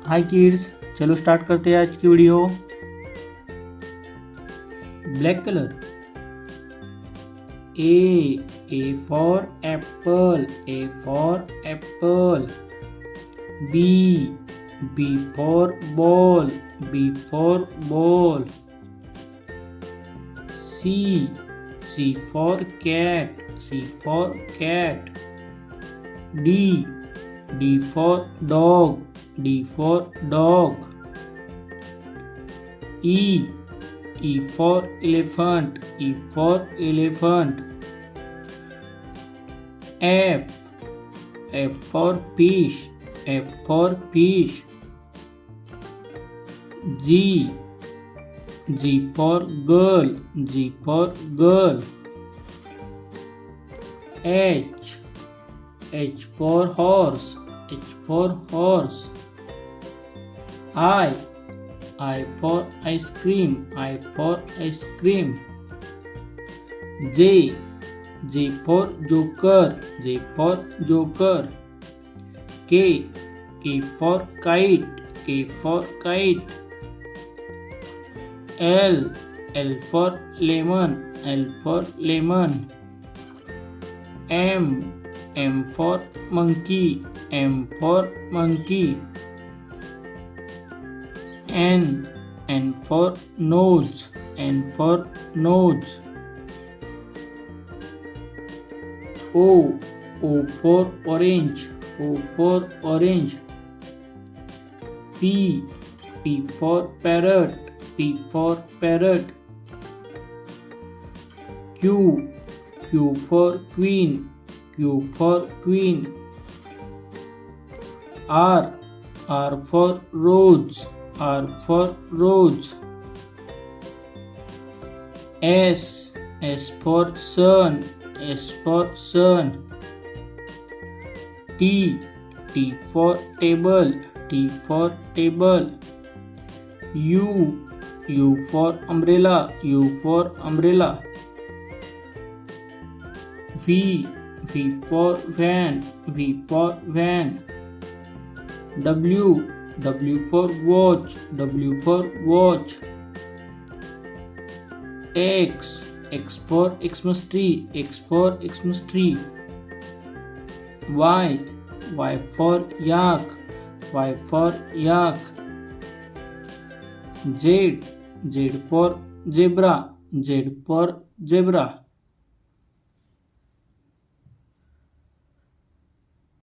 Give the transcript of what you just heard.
हाय kids, चलो start करते हैं आज की video. Black colour. A for apple, A for apple. B for ball, B for ball. C for cat, C for cat. D for dog, D for dog. E for elephant, E for elephant. F for fish, F for fish. G for girl, G for girl. H for horse, H for horse. I for ice cream, I for ice cream. J for joker, J for joker. K for kite, K for kite. L for lemon, L for lemon. M for monkey, M for monkey. N for nose, N for nose. O for orange, O for orange. P for parrot, P for parrot. Q for queen, Q for queen. R for rose, R for rose. S for sun, S for sun. T for table, T for table. U for umbrella, U for umbrella. V for van, V for van. W for watch, W for watch. X for Xmas tree, X for Xmas tree. Y for yak, Y for yak. Z for zebra, Z for zebra.